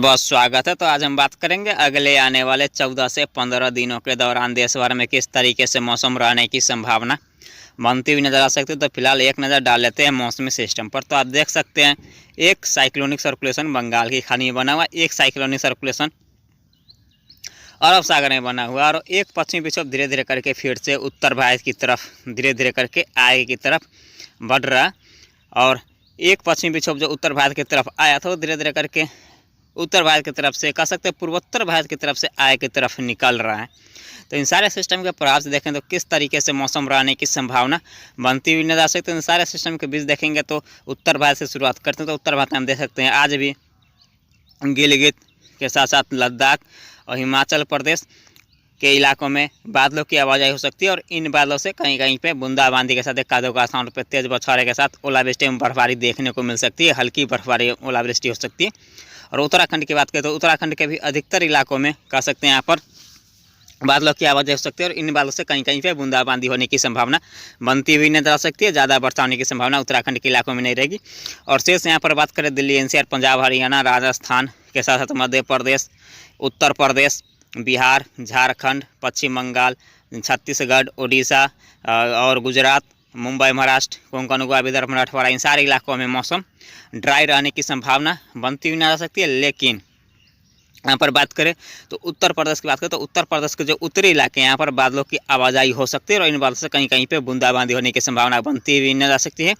बहुत स्वागत है। तो आज हम बात करेंगे अगले आने वाले 14 से 15 दिनों के दौरान देश भर में किस तरीके से मौसम रहने की संभावना बनती हुई नज़र आ सकती है। तो फिलहाल एक नज़र डाल लेते हैं मौसमी सिस्टम पर। तो आप देख सकते हैं एक साइक्लोनिक सर्कुलेशन बंगाल की खाड़ी में बना हुआ, एक साइक्लोनिक सर्कुलेशन अरब सागर में बना हुआ और एक पश्चिमी विक्षोभ धीरे धीरे करके फिर से उत्तर भारत की तरफ धीरे धीरे करके आगे की तरफ बढ़ रहा। और एक पश्चिमी विक्षोभ जो उत्तर भारत की तरफ आया था वो धीरे धीरे करके उत्तर भारत की तरफ से कह सकते हैं पूर्वोत्तर भारत की तरफ से आय की तरफ निकल रहा है। तो इन सारे सिस्टम के प्रभाव से देखें तो किस तरीके से मौसम रहने की संभावना बनती हुई नजर आ सकती है। इन सारे सिस्टम के बीच देखेंगे तो उत्तर भारत से शुरुआत करते हैं। तो उत्तर भारत में हम देख सकते हैं आज भी गिलगित के साथ साथ लद्दाख और हिमाचल प्रदेश के इलाकों में बादलों की आवाजाही हो सकती है और इन बादलों से कहीं कहीं पे बूंदाबांदी के साथ एक दो स्थानों पर तेज बौछारें के साथ ओलावृष्टि एवं बर्फबारी देखने को मिल सकती है। हल्की बर्फबारी ओलावृष्टि हो सकती है। और उत्तराखंड की बात करें तो उत्तराखंड के भी अधिकतर इलाकों में कह सकते हैं यहाँ पर बादलों की आवाजाही हो सकती है और इन बादलों से कहीं कहीं पे बूंदाबांदी होने की संभावना बनती हुई नजर आ सकती है। ज़्यादा वर्षा होने की संभावना उत्तराखंड के इलाकों में नहीं रहेगी। और शेष यहाँ पर बात करें दिल्ली एनसीआर पंजाब हरियाणा राजस्थान के साथ साथ मध्य प्रदेश उत्तर प्रदेश बिहार झारखंड पश्चिम बंगाल छत्तीसगढ़ उड़ीसा और गुजरात मुंबई महाराष्ट्र कोंकण गोवा विदर्भ मराठवाड़ा इन सारे इलाकों में मौसम ड्राई रहने की संभावना बनती हुई नजर आ सकती है। लेकिन यहाँ पर बात करें तो उत्तर प्रदेश की बात करें तो उत्तर प्रदेश के जो उत्तरी इलाके हैं यहाँ पर बादलों की आवाजाही हो सकती है और इन बादलों से कहीं कहीं पे बूंदाबांदी होने की संभावना बनती हुई नजर आ सकती है।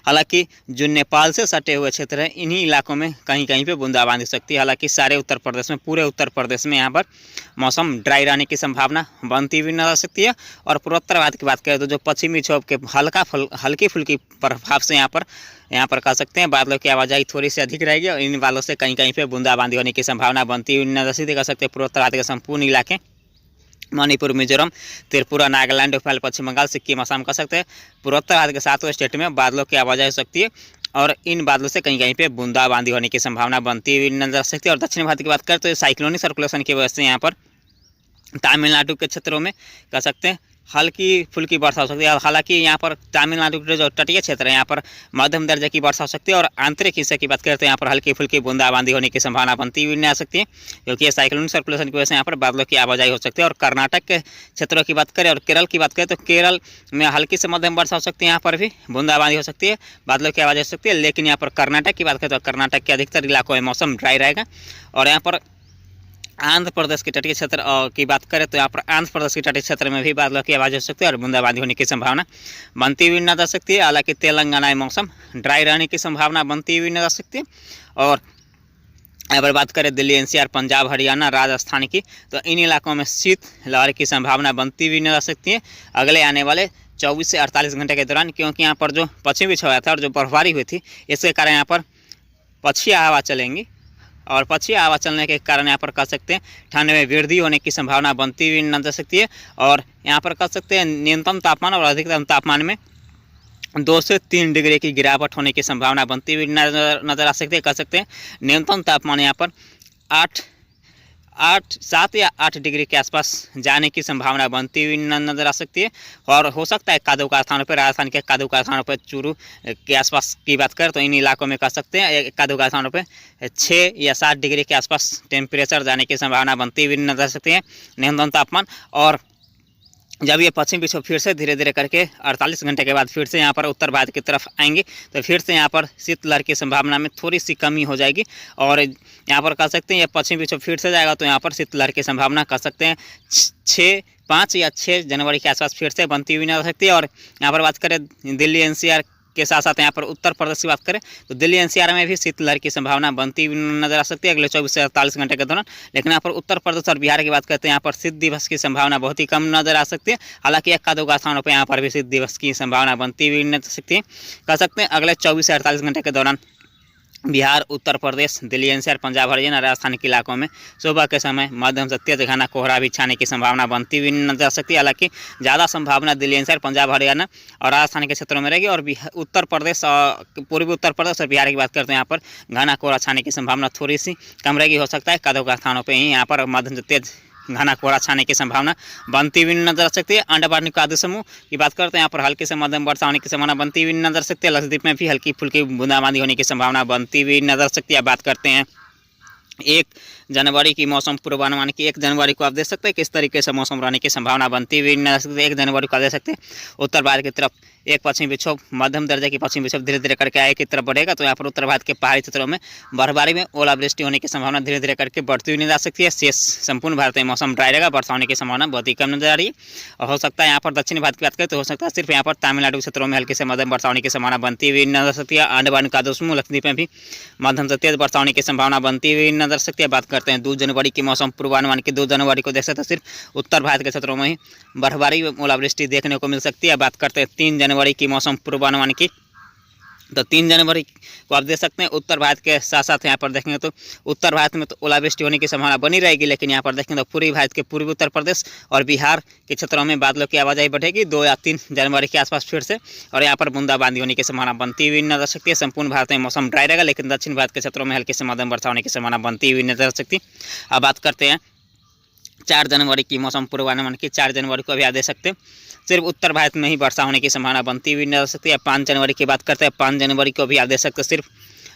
हालांकि जो नेपाल से सटे हुए क्षेत्र हैं इन्हीं इलाकों में कहीं कहीं पे बूंदाबांदी हो सकती है। हालांकि सारे उत्तर प्रदेश में पूरे उत्तर प्रदेश में यहाँ पर मौसम ड्राई रहने की संभावना बनती हुई नजर आ सकती है। और पूर्वोत्तर भारत की बात करें तो जो पश्चिमी विक्षोभ के हल्की फुल्की प्रभाव से यहाँ पर कह सकते हैं बादलों की आवाजाही थोड़ी सी अधिक रहेगी और इन बादलों से कहीं कहीं पे बूंदाबांदी होने की संभावना बनती हुई नजर आती है। कह सकते हैं पूर्वोत्तर भारत के संपूर्ण इलाके मणिपुर मिजोरम त्रिपुरा नागालैंड नेपाल पश्चिम बंगाल सिक्किम असम कह सकते हैं पूर्वोत्तर भारत के 7 स्टेट में बादलों की आवाजाही हो सकती है और इन बादलों से कहीं कहीं पे बूंदाबांदी होने की संभावना बनती हुई नजर आ सकती है। और दक्षिण भारत की बात करें तो साइक्लोनिक सर्कुलेशन की वजह से यहाँ पर तमिलनाडु के क्षेत्रों में कह सकते हैं हल्की फुल्की वर्षा हो सकती है। हालांकि यहाँ पर तमिलनाडु के जो तटीय क्षेत्र है यहाँ पर मध्यम दर्जे की वर्षा हो सकती है और आंतरिक हिस्से की बात करते हैं यहाँ पर हल्की फुल्की बूंदाबांदी होने की संभावना बनती हुई नहीं आ सकती है क्योंकि ये साइक्लोनिक सर्कुलेशन की वजह से यहाँ पर बादलों की आवाजाही हो सकती है। और कर्नाटक के क्षेत्रों की बात करें और केरल की बात करें तो केरल में हल्की से मध्यम वर्षा हो सकती है। यहाँ पर भी बूंदाबांदी हो सकती है बादलों की आवाजाही हो सकती है। लेकिन यहाँ पर कर्नाटक की बात करें तो कर्नाटक के अधिकतर इलाकों में मौसम ड्राई रहेगा। और यहाँ पर आंध्र प्रदेश के तटीय क्षेत्र की बात करें तो यहाँ पर आंध्र प्रदेश के तटीय क्षेत्र में भी बादलों की आवाज़ हो सकती है और बूंदाबांदी होने की संभावना बनती हुई नजर आ सकती है। हालांकि तेलंगाना में मौसम ड्राई रहने की संभावना बनती हुई नजर आ सकती है। और यहाँ पर बात करें दिल्ली एनसीआर पंजाब हरियाणा राजस्थान की तो इन इलाकों में शीत लहर की संभावना बनती हुई नजर आ सकती है अगले आने वाले 24 से 48 घंटे के दौरान। क्योंकि यहाँ पर जो पश्चिमी विक्षोभ आया था और जो बर्फबारी हुई थी इसके कारण यहाँ पर पछिया हवा चलेंगी और पछिया हवा चलने के कारण यहाँ पर कह सकते हैं ठंड में वृद्धि होने की संभावना बनती हुई नजर आ सकती है। और यहाँ पर कह सकते हैं न्यूनतम तापमान और अधिकतम तापमान में 2 से 3 डिग्री की गिरावट होने की संभावना बनती हुई नजर आ सकती है। कह सकते हैं न्यूनतम तापमान यहाँ पर 7 या 8 डिग्री के आसपास जाने की संभावना बनती हुई नजर आ सकती है। और हो सकता है कादू कारखानों पर राजस्थान के कादू कारखानों पर चूरू के आसपास की बात करें तो इन इलाकों में कह सकते हैं कादू कारखानों पर 6 या 7 डिग्री के आसपास टेम्परेचर जाने की संभावना बनती हुई नजर आ सकती है न्यूनतम तापमान। और जब ये पश्चिम विक्षोभ फिर से धीरे धीरे करके 48 घंटे के बाद फिर से यहाँ पर उत्तर भारत की तरफ आएंगे तो फिर से यहाँ पर शीतलहर की संभावना में थोड़ी सी कमी हो जाएगी। और यहाँ पर कह सकते हैं ये पश्चिम विक्षोभ फिर से जाएगा तो यहाँ पर शीतलहर की संभावना कह सकते हैं 5 या 6 जनवरी के आसपास फिर से बनती हुई नजर आ सकती है। और यहाँ पर बात करें दिल्ली एनसीआर के साथ साथ यहाँ पर उत्तर प्रदेश की बात करें तो दिल्ली एनसीआर में भी शीतलहर की संभावना बनती हुई नजर आ सकती है अगले 24 से 48 घंटे के दौरान। लेकिन यहाँ पर उत्तर प्रदेश और बिहार की बात करते हैं यहाँ पर शीत दिवस की संभावना बहुत ही कम नजर आ सकती है। हालांकि एक दो स्थानों पर यहाँ पर भी शीत दिवस की संभावना बनती हुई नजर आ सकती है। कह सकते हैं अगले 24 से 48 घंटे के दौरान बिहार उत्तर प्रदेश दिल्ली एनसीआर पंजाब हरियाणा राजस्थान के इलाकों में सुबह के समय मध्यम से तेज घना कोहरा भी छाने की संभावना बनती हुई नजर आ सकती है। हालांकि ज़्यादा संभावना दिल्ली एनसीआर पंजाब हरियाणा और राजस्थान के क्षेत्रों में रहेगी। और उत्तर प्रदेश और पूर्वी उत्तर प्रदेश और बिहार की बात करते हैं यहाँ पर घना कोहरा छाने की संभावना थोड़ी सी कम रहेगी। हो सकता है कदों का स्थानों पर ही यहाँ पर मध्यम से तेज घना कोहरा छाने की संभावना बनती हुई नजर आ सकती है। अंडमान निकोबार समूह की बात करते हैं यहाँ पर हल्की से मध्यम वर्षा होने की संभावना बनती हुई नजर आ सकती है। लक्षद्वीप में भी हल्की फुल्की बूंदाबांदी होने की संभावना बनती हुई नजर आ सकती है। बात करते हैं 1 जनवरी की मौसम पूर्वानुमान की 1 जनवरी को आप देख सकते हैं किस तरीके से मौसम रहने की संभावना बनती हुई नजर सकती है। 1 जनवरी को आप देख सकते हैं उत्तर भारत की तरफ एक पश्चिमी विक्षोभ, मध्यम दर्जे की पश्चिमी विक्षोभ धीरे धीरे करके आगे की तरफ बढ़ेगा, तो यहाँ पर उत्तर भारत के पहाड़ी क्षेत्रों में बर्फबारी में ओलावृष्टि होने की संभावना धीरे धीरे करके बढ़ती हुई नजर आ सकती है। शेष संपूर्ण भारत में मौसम ड्राई रहेगा, वर्षा होने की संभावना बहुत ही कम नजर आ रही है। और हो सकता है यहाँ पर दक्षिणी भारत की बात करें तो हो सकता है सिर्फ यहाँ पर तमिलनाडु क्षेत्रों में हल्की से मध्यम वर्षा होने की संभावना बनती हुई नजर सकती है। अंडमान निकोबार समूह लक्षद्वीप में भी मध्यम से तेज वर्षा होने की संभावना बनती हुई नजर सकती है। बात करते हैं 2 जनवरी की मौसम पूर्वानुमान की। 2 जनवरी को देख सकते हैं सिर्फ उत्तर भारत के क्षेत्रों में ही बर्फबारी व ओलावृष्टि देखने को मिल सकती है। बात करते हैं 3 जनवरी की मौसम पूर्वानुमान की, तो 3 जनवरी को आप देख सकते हैं उत्तर भारत के साथ साथ यहाँ पर देखेंगे तो उत्तर भारत में तो ओलावृष्टि होने की संभावना बनी रहेगी, लेकिन यहाँ पर देखेंगे तो पूर्वी भारत के पूर्वी उत्तर प्रदेश और बिहार के क्षेत्रों में बादलों की आवाजाही बढ़ेगी 2 या 3 जनवरी के आसपास फिर से, और यहाँ पर बूंदाबांदी होने की संभावना बनती हुई नजर सकती है। संपूर्ण भारत में मौसम ड्राई रहेगा, लेकिन दक्षिण भारत के क्षेत्रों में हल्की से मध्यम वर्षा होने की संभावना बनती हुई नजर सकती है। अब बात करते हैं 4 जनवरी की मौसम पूर्वानुमान की। 4 जनवरी को अभी आप देख सकते हैं सिर्फ उत्तर भारत में ही वर्षा होने की संभावना बनती हुई नजर सकती है। 5 जनवरी की बात करते हैं। 5 जनवरी को भी आप देख सकते हैं सिर्फ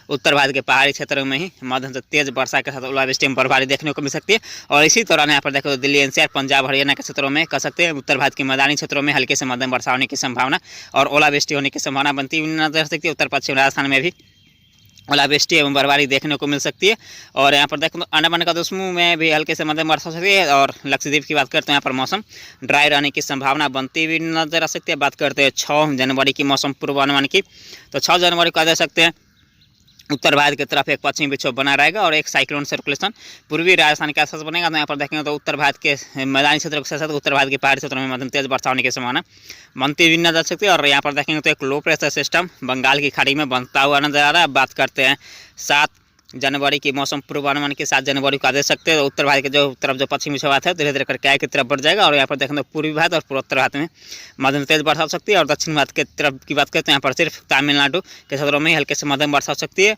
उत्तर भारत के पहाड़ी क्षेत्रों में ही मध्यम से तेज वर्षा के साथ ओलावृष्टि में बर्फबारी देखने को मिल सकती है। और इसी दौरान यहाँ पर देखो तो दिल्ली एनसीआर, पंजाब, हरियाणा के क्षेत्रों में कह सकते हैं उत्तर भारत के मैदानी क्षेत्रों में हल्के से मध्यम वर्षा होने की संभावना और ओलावृष्टि होने की संभावना बनती हुई नजर सकती है। उत्तर पश्चिम राजस्थान में भी ओलावृष्टि एवं बर्फबारी देखने को मिल सकती है। और यहाँ पर देखें तो अंडमान निकोबार समूह में भी हल्के से मध्यम वर्षा हो सकती है। और लक्षद्वीप की बात करते हैं यहाँ पर मौसम ड्राई रहने की संभावना बनती हुई नजर आ सकती है। बात करते हैं 6 जनवरी की मौसम पूर्वानुमान की, तो 6 जनवरी को देख सकते हैं उत्तर भारत की तरफ एक पश्चिमी विक्षोभ बना रहेगा और एक साइक्लोन सर्कुलेशन पूर्वी राजस्थान के आसपास बनेगा। तो यहाँ पर देखेंगे तो उत्तर भारत के मैदानी क्षेत्रों के साथ साथ उत्तर भारत के पहाड़ी क्षेत्रों में मध्यम तेज वर्षा होने की संभावना बनती हुई नजर सकती है। और यहाँ पर देखेंगे तो एक लो प्रेशर सिस्टम बंगाल की खाड़ी में बनता हुआ नजर आ रहा है। बात करते हैं 7 जनवरी की मौसम पूर्वानुमान की। 7 जनवरी को देख सकते हैं उत्तर भारत के जो तरफ जो पश्चिमी विक्षोभ है धीरे धीरे करके आगे की तरफ बढ़ जाएगा। और यहाँ पर देखेंगे तो पूर्वी भारत और पूर्वोत्तर भारत में मध्यम तेज वर्षा हो सकती है। और दक्षिण भारत के तरफ की बात करते हैं यहाँ पर सिर्फ तमिलनाडु के क्षेत्रों में हल्के से मध्यम वर्षा हो सकती है।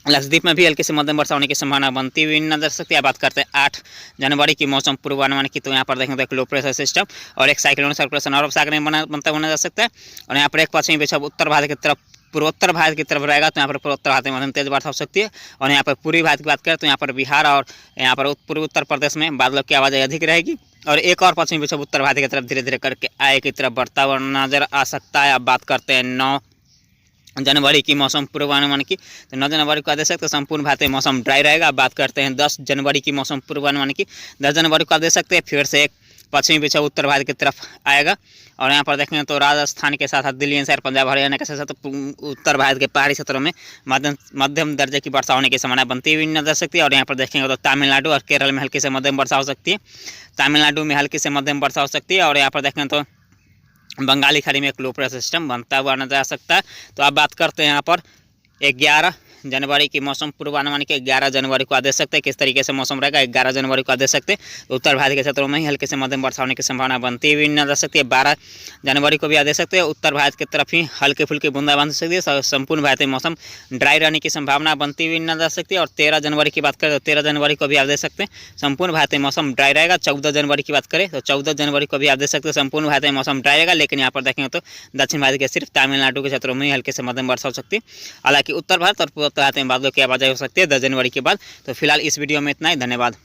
लक्षद्वीप में भी हल्की से मध्यम वर्षा होने की संभावना बनती हुई नजर सकती है। बात करते हैं 8 जनवरी की मौसम पूर्वानुमान की, तो यहाँ पर देखेंगे तो एक लो प्रेशर सिस्टम और एक साइक्लोन सर्कुलेशन अरब सागर में बनता हुआ नजर सकता है। और यहाँ पर एक पश्चिमी विक्षोभ उत्तर भारत की तरफ पूर्वोत्तर भारत की तरफ रहेगा, तो यहाँ पर पूर्वोत्तर भारत में मध्यम तेज वर्षा हो सकती है। और यहाँ पर पूर्वी भारत की बात करें तो यहाँ पर बिहार और यहाँ पर पूर्वी उत्तर प्रदेश में बादलों की आवाजाही अधिक रहेगी। और एक और पश्चिमी विक्षोभ उत्तर भारत की तरफ धीरे धीरे करके आगे की तरफ बढ़ता हुआ नजर आ सकता है। अब बात करते हैं 9 जनवरी की मौसम पूर्वानुमान की, तो 9 जनवरी को देख सकते हैं संपूर्ण भारत में मौसम ड्राई रहेगा। बात करते हैं 10 जनवरी की मौसम पूर्वानुमान की। 10 जनवरी को देख सकते हैं फिर से एक पश्चिमी विक्षोभ उत्तर भारत की तरफ आएगा। और यहाँ पर देखेंगे तो राजस्थान के साथ साथ दिल्ली एनसीआर, पंजाब, हरियाणा के साथ साथ उत्तर भारत के पहाड़ी क्षेत्रों में मध्यम दर्जे की वर्षा होने की संभावना बनती हुई नजर सकती है। और यहाँ पर देखेंगे तो तमिलनाडु और केरल में हल्की से मध्यम वर्षा हो सकती है। तमिलनाडु में हल्की से मध्यम वर्षा हो सकती है। और यहाँ पर देखेंगे तो बंगाली खाड़ी में एक लो प्रेशर सिस्टम बनता हुआ नजर आ सकता है। तो आप बात करते हैं यहाँ पर 11 जनवरी की मौसम पूर्वानुमान के। 11 जनवरी को देख सकते हैं किस तरीके से मौसम रहेगा। 11 जनवरी को देख सकते हैं तो उत्तर भारत के क्षेत्रों में ही हल्के से मध्यम वर्षा होने की संभावना बनती हुई नजर सकती है। 12 जनवरी को भी आप देख सकते हैं उत्तर भारत की तरफ ही हल्के फुल्के बूंदाबांदी हो सकती है। संपूर्ण भारत में मौसम ड्राई रहने की संभावना बनती हुई नजर सकती है। और 13 जनवरी की बात करें तो 13 जनवरी को भी आप देख सकते हैं संपूर्ण भारत में मौसम ड्राई रहेगा। 14 जनवरी की बात करें तो 14 जनवरी को भी आप देख सकते हैं संपूर्ण भारत में मौसम ड्राई रहेगा, लेकिन यहाँ पर देखेंगे तो दक्षिण भारत के सिर्फ तमिलनाडु के क्षेत्रों में हल्के से मध्यम वर्षा हो सकती है। हालांकि उत्तर भारत और पूर्वोत्तर भारत में बादलों की आवाजाही हो सकती है 10 जनवरी के बाद। तो फिलहाल इस वीडियो में इतना ही, धन्यवाद।